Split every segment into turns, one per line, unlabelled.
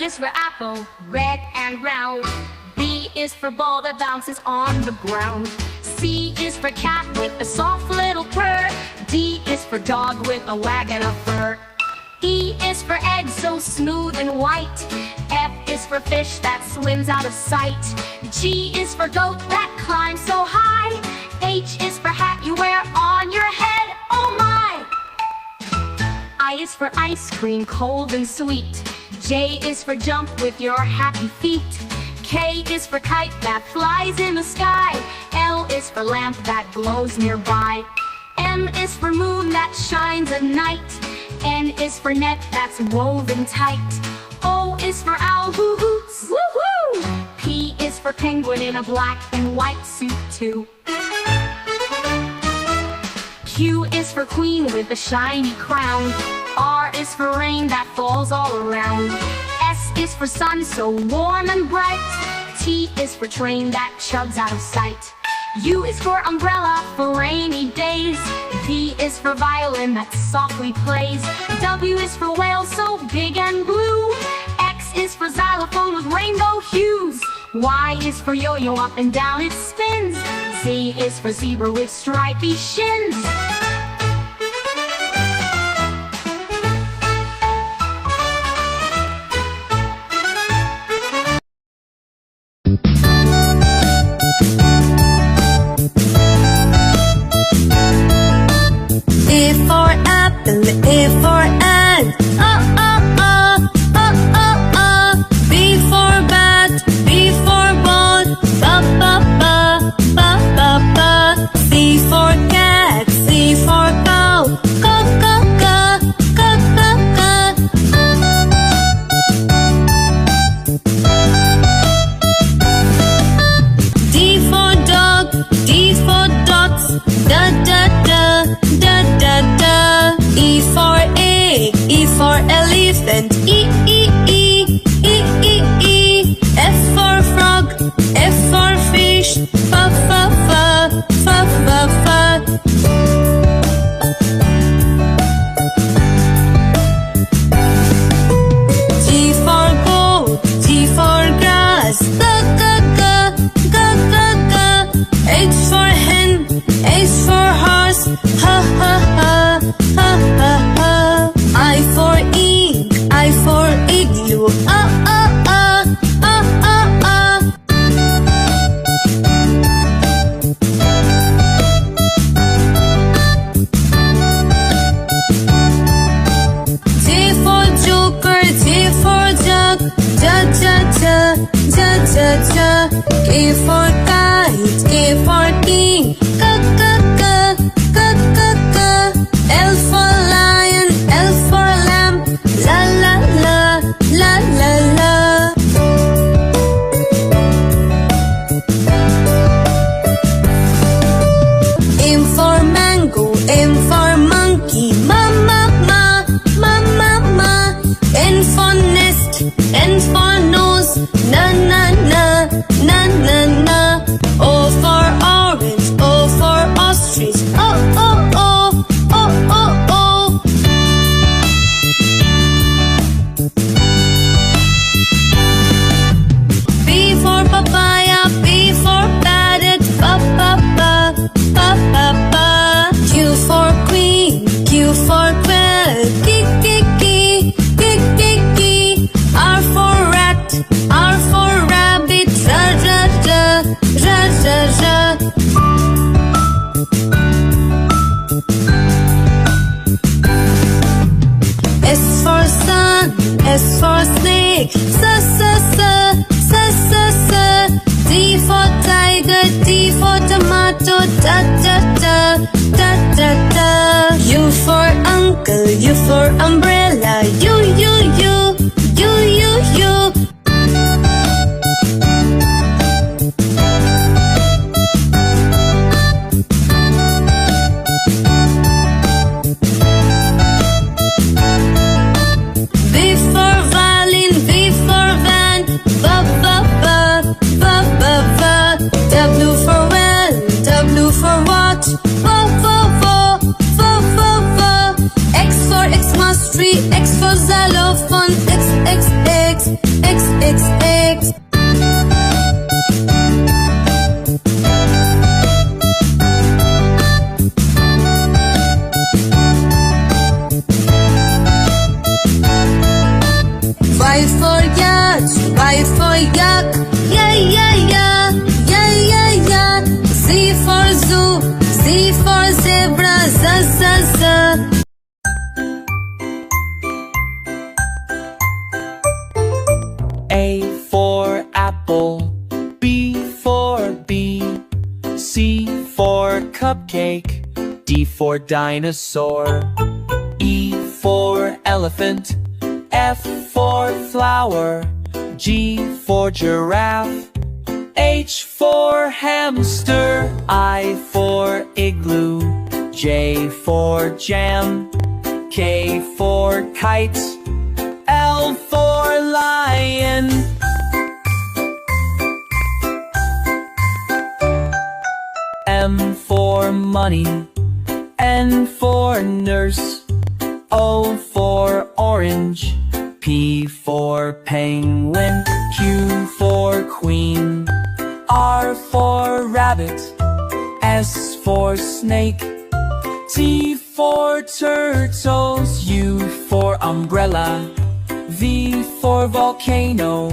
is for apple, red and round. B is for ball that bounces on the ground. C is for cat with a soft little purr. D is for dog with a wag and a fur. E is for egg so smooth and white. F is for fish that swims out of sight. G is for goat that climbs so high. H is for hat you wear on your head, oh my! I is for ice cream, cold and sweet. J is for jump with your happy feet. K is for kite that flies in the sky. L is for lamp that glows nearby. M is for moon that shines at night. N is for net that's woven tight. O is for owl who hoots, woohoo! P is for penguin in a black and white suit too. Q is for queen with a shiny crown. R is for rain that falls all around. S is for sun so warm and bright. T is for train that chugs out of sight. U is for umbrella for rainy days. V is for violin that softly plays. W is for whale so big and blue. X is for xylophone with rainbow hues. Y is for yo-yo, up and down it spins. Z is for zebra with stripy shins.
A for apple, A for ant, B for bat, B for ball, C for cat, C for cow, D for dog, D for dogs, E for egg, E for elephant, F for frog, F for fish, G for goat, G for grass, H for hen, H for horse, I for ink, I for igloo, J for joker, J for jug, K for kite, K for king, L for lion, L for lamb, la. M for mango, M for monkey, ma. N for nest, N for nose, na. O for orange, O for ostrich, oh. P for papaya, P for parrot, Q for queen, Q for quail, kiki. R for rat, R for rabbit, ra. S for sun, S for snake, sa. T for tiger, T for tomato, da. U for uncle, U for umbrella, you. V for violin, V for van, W for well, W for watch, X for Xmas tree, X for xylophone, X, X, X, X, X, X. Y for yacht, Y for yak, yeah, yeah, yeah, yeah, yeah, yeah. Z for zoo, Z for zebra, Z, Z, Z.
A for apple, B for bee, C for cupcake, D for dinosaur, E for elephant, F for flower, G for giraffe, H for hamster, I for igloo, J for jam, K for kite, L for lion. M for money, N for nurse, O for orange, P for penguin, Q for queen, R for rabbit, S for snake, T for turtles, U for umbrella, V for volcano,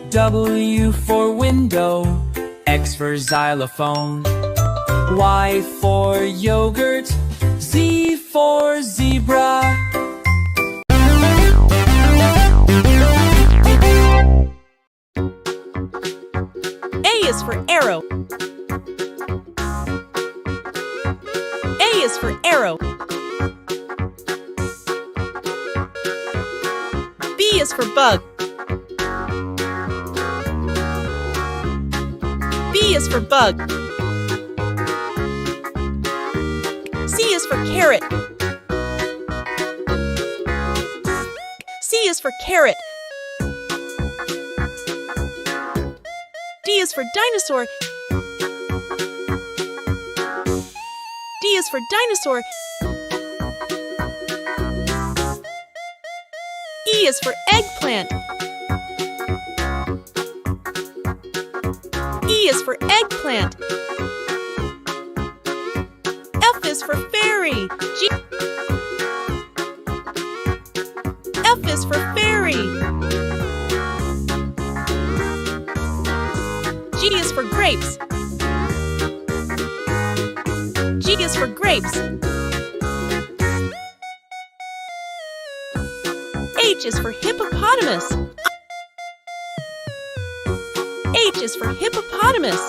W for window, X for xylophone, Y for yogurt, Z for zebra.
A is for arrow. A is for arrow. B is for bug. B is for bug. C is for carrot. C is for carrot. D is for dinosaur. D is for dinosaur. E is for eggplant. E is for eggplant. F is for fairy. F is for fairy. G is for grapes. G is for grapes. H is for hippopotamus. H is for hippopotamus.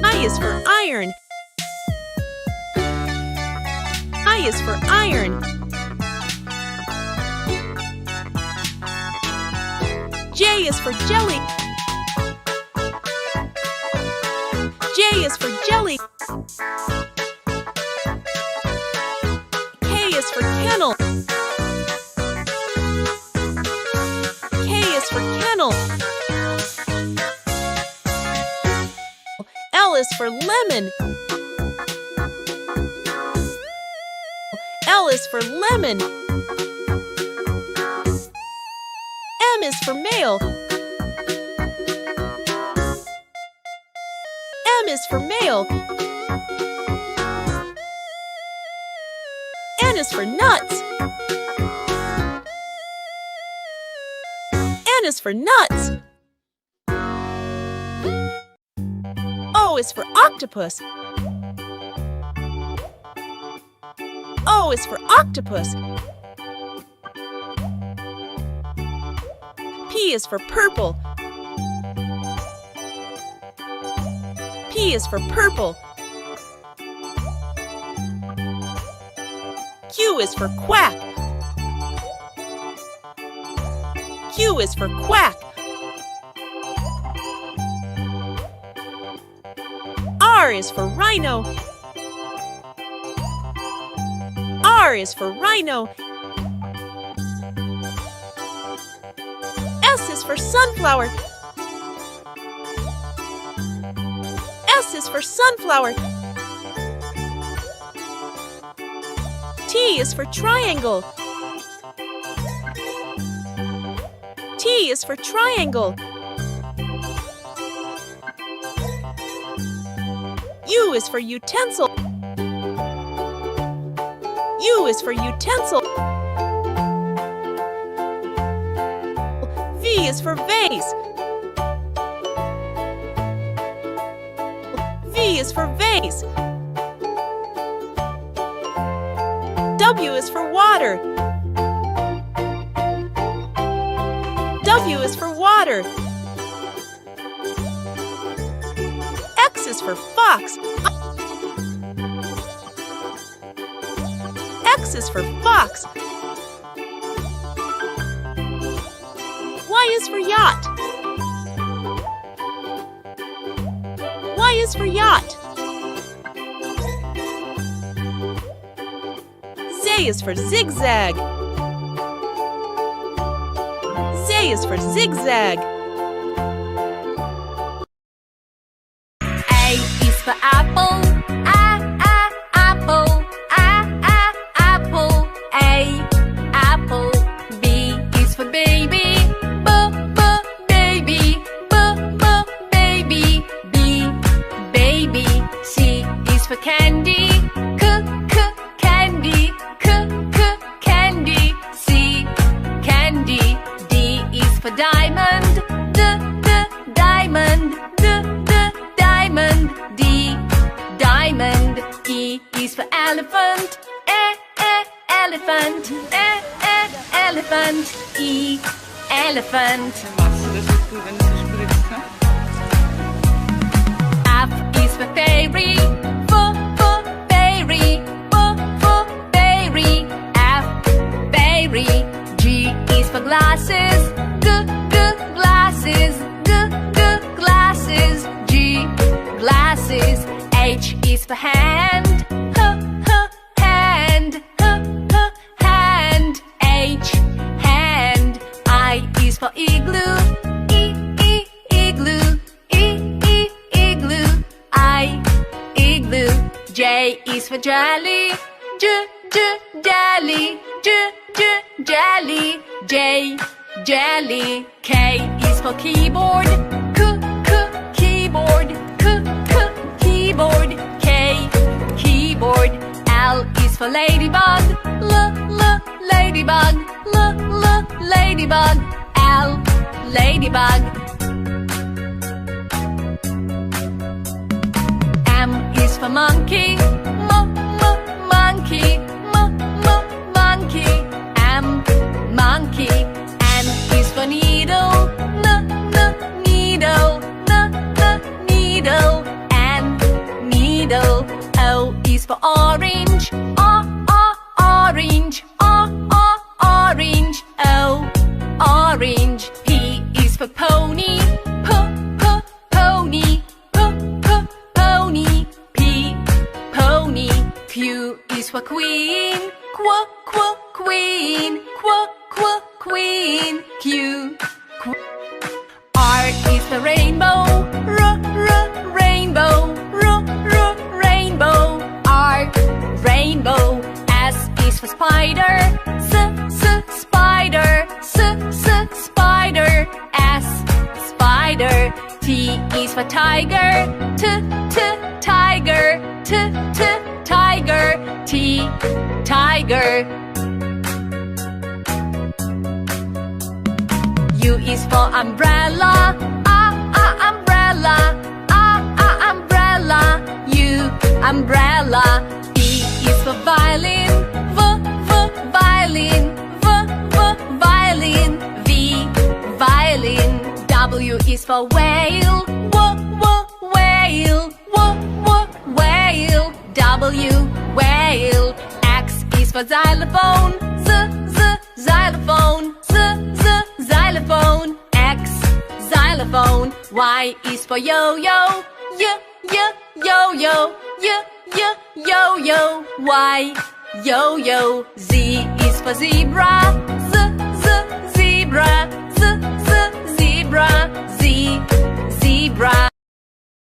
I is for iron. I is for iron. J is for jelly. J is for jelly. K is for kennel. K is for kennel. L is for lemon. L is for lemon. M is for male. M is for male. N is for nuts. N is for nuts. O is for octopus. O is for octopus. P is for purple. P is for purple. Q is for quack. Q is for quack. R is for rhino. R is for rhino. S is for sunflower. S is for sunflower. T is for triangle. T is for triangle. U is for utensil. U is for utensil. V is for vase. V is for vase. W is for water. W is for water. X is for fox. X is for fox. Y is for yacht. Y is for yacht. Z is for zigzag. Z is for zigzag.
A is for apple. Apple. Apple. A, apple. B is for baby. Baby. Baby. B, baby. C is for candy. Candy. Candy. C, candy. D is for diamond. Diamond. Diamond. D, diamond. E is for elephant. Elephant. Elephant. E, elephant. F is for fairy. Fairy. Fairy. F, fairy. G is for glasses. Glasses. Glasses. G, glasses. H is for hand. Hand. Hand. H, hand. I is for igloo. Igloo. Igloo. I, igloo. J is for jelly. Jelly. Jelly. J, jelly. K is for keyboard. Keyboard. Keyboard. K, keyboard. L is for ladybug. Ladybug. Ladybug. L, ladybug. M is for monkey. Monkey. Monkey. M, monkey. N is for needle. Needle. Needle. N, needle. O is for orange. Orange. Orange. O, orange. P is for pony. Pony. Pony. P, pony. Q is for queen. Queen. Queen. Q. R is for rainbow. Rainbow. Rainbow. R, rainbow. S is for spider. Spider. Spider. S, spider. T is for tiger. Tiger. Tiger. T, tiger. U is for umbrella. Umbrella. Umbrella. U, umbrella. V is for violin. Violin. Violin. V, violin. W is for whale. Whale. Whale. W, whale. X is for xylophone. Xylophone. Xylophone. X, xylophone. Y is for yo-yo. Yo-yo. Yo-yo. Y, yo-yo. Z is for zebra. Zebra. Zebra. Z, zebra.